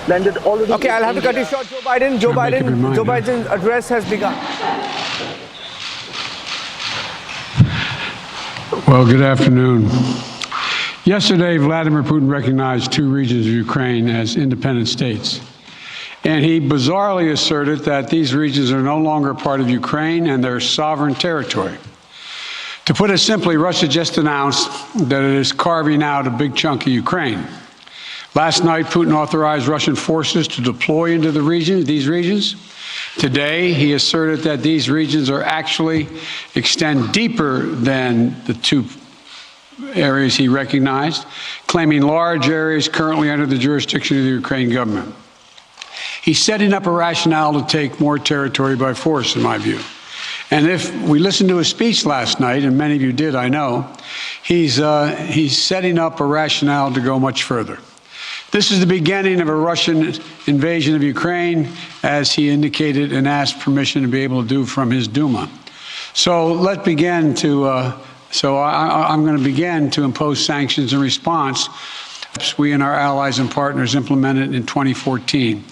landed already. Okay, I'll have to cut you short. Joe Biden's address has begun. Well, good afternoon. Yesterday, Vladimir Putin recognized two regions of Ukraine as independent states. And he bizarrely asserted that these regions are no longer part of Ukraine and their sovereign territory. To put it simply, Russia just announced that it is carving out a big chunk of Ukraine. Last night, Putin authorized Russian forces to deploy into these regions. Today, he asserted that these regions are actually extend deeper than the two areas he recognized, claiming large areas currently under the jurisdiction of the Ukraine government. He's setting up a rationale to take more territory by force, in my view. And if we listened to his speech last night, and many of you did, I know, he's setting up a rationale to go much further. This is the beginning of a Russian invasion of Ukraine, as he indicated and asked permission to be able to do from his Duma. So let's begin to, I'm going to begin to impose sanctions in response. We and our allies and partners implemented in 2014.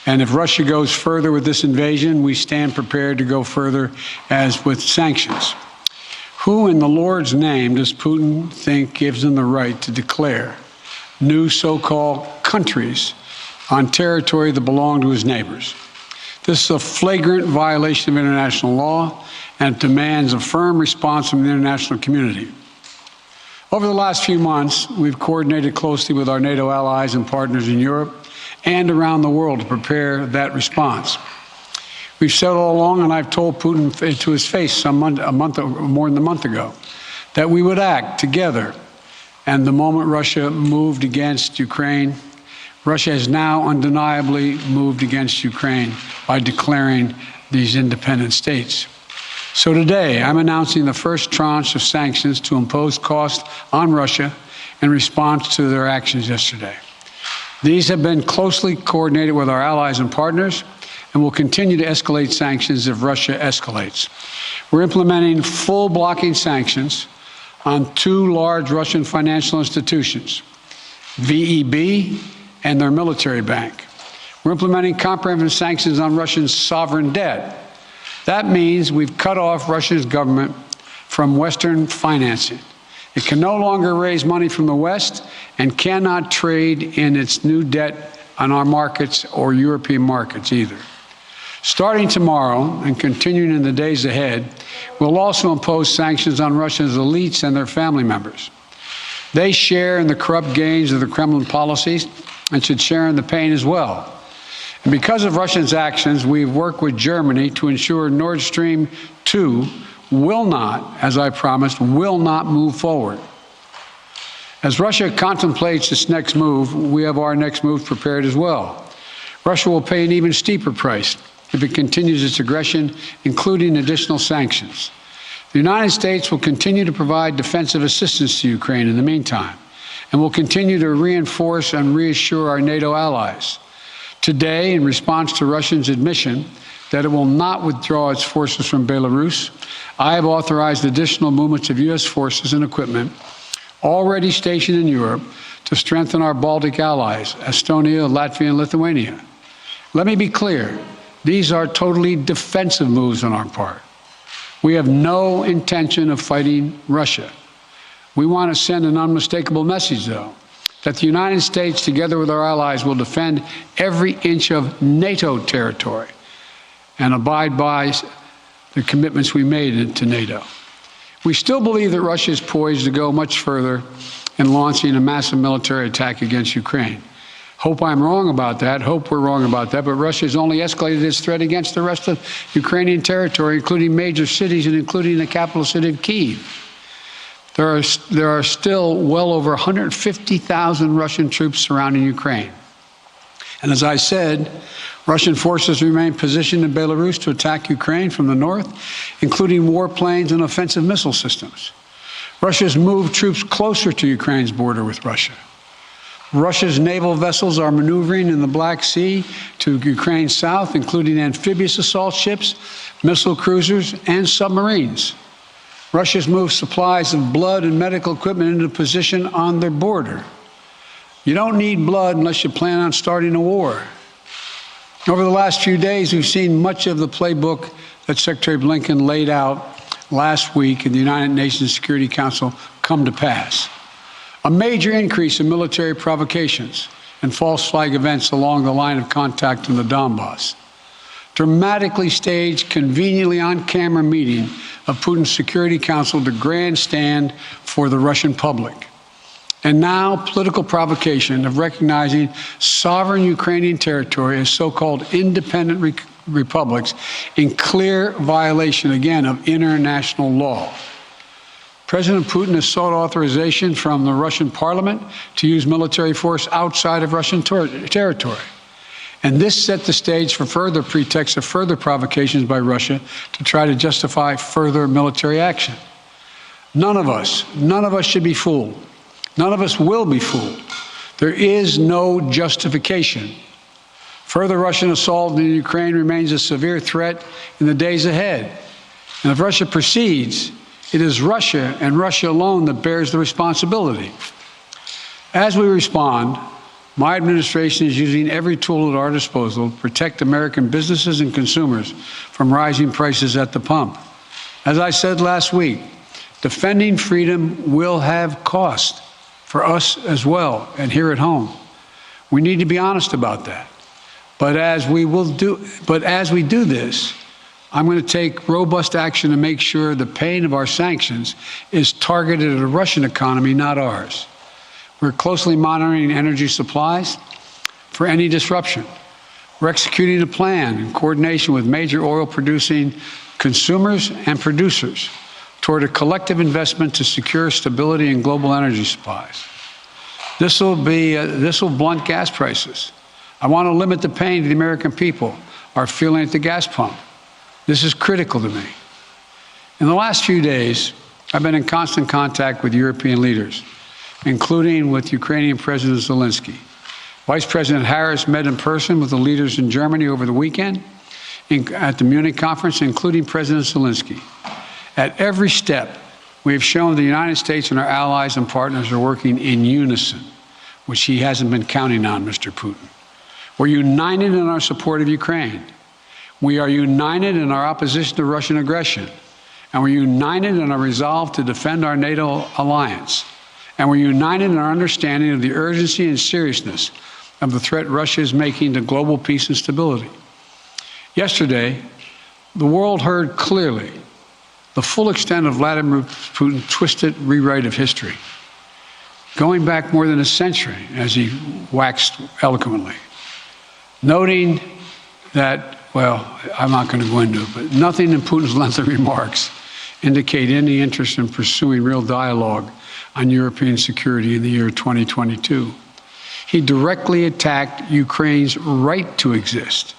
And if Russia goes further with this invasion, we stand prepared to go further as with sanctions. Who in the Lord's name does Putin think gives him the right to declare new so-called countries on territory that belong to his neighbors? This is a flagrant violation of international law and demands a firm response from the international community. Over the last few months, we've coordinated closely with our NATO allies and partners in Europe and around the world to prepare that response. We've said all along, and I've told Putin to his face more than a month ago, that we would act together. And the moment Russia moved against Ukraine, Russia has now undeniably moved against Ukraine by declaring these independent states. So today, I'm announcing the first tranche of sanctions to impose costs on Russia in response to their actions yesterday. These have been closely coordinated with our allies and partners and will continue to escalate sanctions if Russia escalates. We're implementing full blocking sanctions on two large Russian financial institutions, VEB and their military bank. We're implementing comprehensive sanctions on Russia's sovereign debt. That means we've cut off Russia's government from Western financing. It can no longer raise money from the West and cannot trade in its new debt on our markets or European markets either. Starting tomorrow and continuing in the days ahead, we'll also impose sanctions on Russia's elites and their family members. They share in the corrupt gains of the Kremlin policies and should share in the pain as well. And because of Russia's actions, we've worked with Germany to ensure Nord Stream 2 will not, as I promised, will not move forward. As Russia contemplates its next move, we have our next move prepared as well. Russia will pay an even steeper price if it continues its aggression, including additional sanctions. The United States will continue to provide defensive assistance to Ukraine in the meantime, and will continue to reinforce and reassure our NATO allies. Today, in response to Russia's admission that it will not withdraw its forces from Belarus, I have authorized additional movements of U.S. forces and equipment already stationed in Europe to strengthen our Baltic allies, Estonia, Latvia, and Lithuania. Let me be clear, these are totally defensive moves on our part. We have no intention of fighting Russia. We want to send an unmistakable message, though, that the United States, together with our allies, will defend every inch of NATO territory and abide by the commitments we made to NATO. We still believe that Russia is poised to go much further in launching a massive military attack against Ukraine. Hope I'm wrong about that. Hope we're wrong about that. But Russia has only escalated its threat against the rest of Ukrainian territory, including major cities and including the capital city of Kyiv. There are still well over 150,000 Russian troops surrounding Ukraine. And as I said, Russian forces remain positioned in Belarus to attack Ukraine from the north, including warplanes and offensive missile systems. Russia has moved troops closer to Ukraine's border with Russia. Russia's naval vessels are maneuvering in the Black Sea to Ukraine's south, including amphibious assault ships, missile cruisers, and submarines. Russia's moved supplies of blood and medical equipment into position on their border. You don't need blood unless you plan on starting a war. Over the last few days, we've seen much of the playbook that Secretary Blinken laid out last week in the United Nations Security Council come to pass. A major increase in military provocations and false flag events along the line of contact in the Donbass. Dramatically staged, conveniently on-camera meeting of Putin's Security Council to grandstand for the Russian public. And now political provocation of recognizing sovereign Ukrainian territory as so-called independent republics in clear violation, again, of international law. President Putin has sought authorization from the Russian parliament to use military force outside of Russian territory. And this set the stage for further pretexts of further provocations by Russia to try to justify further military action. None of us should be fooled. None of us will be fooled. There is no justification. Further Russian assault in Ukraine remains a severe threat in the days ahead. And if Russia proceeds, it is Russia and Russia alone that bears the responsibility. As we respond, my administration is using every tool at our disposal to protect American businesses and consumers from rising prices at the pump. As I said last week, defending freedom will have cost for us as well and here at home. We need to be honest about that. But as we do this, I'm going to take robust action to make sure the pain of our sanctions is targeted at the Russian economy, not ours. We're closely monitoring energy supplies for any disruption. We're executing a plan in coordination with major oil-producing consumers and producers toward a collective investment to secure stability in global energy supplies. This will blunt gas prices. I want to limit the pain the American people are feeling at the gas pump. This is critical to me. In the last few days, I've been in constant contact with European leaders, including with Ukrainian President Zelensky. Vice President Harris met in person with the leaders in Germany over the weekend at the Munich conference, including President Zelensky. At every step, we have shown the United States and our allies and partners are working in unison, which he hasn't been counting on, Mr. Putin. We're united in our support of Ukraine. We are united in our opposition to Russian aggression. And we're united in our resolve to defend our NATO alliance. And we're united in our understanding of the urgency and seriousness of the threat Russia is making to global peace and stability. Yesterday, the world heard clearly the full extent of Vladimir Putin's twisted rewrite of history, going back more than a century, as he waxed eloquently, noting that, well, I'm not going to go into it, but nothing in Putin's lengthy remarks indicate any interest in pursuing real dialogue on European security in the year 2022. He directly attacked Ukraine's right to exist.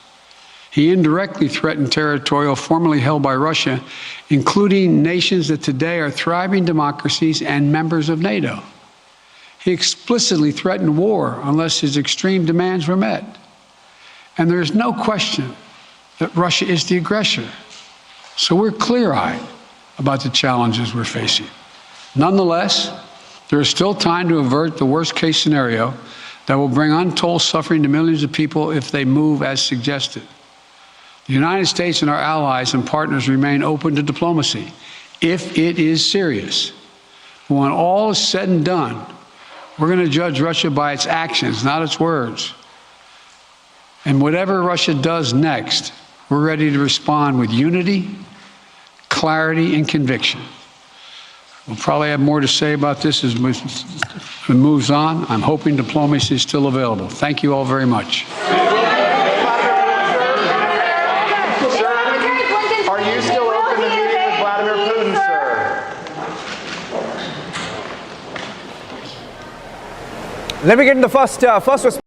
He indirectly threatened territory formerly held by Russia, including nations that today are thriving democracies and members of NATO. He explicitly threatened war unless his extreme demands were met. And there is no question that Russia is the aggressor. So we're clear-eyed about the challenges we're facing. Nonetheless, there is still time to avert the worst-case scenario that will bring untold suffering to millions of people if they move as suggested. The United States and our allies and partners remain open to diplomacy if it is serious. But when all is said and done, we're going to judge Russia by its actions, not its words. And whatever Russia does next, we're ready to respond with unity, clarity, and conviction. We'll probably have more to say about this as it moves on. I'm hoping diplomacy is still available. Thank you all very much. Let me get in the first response.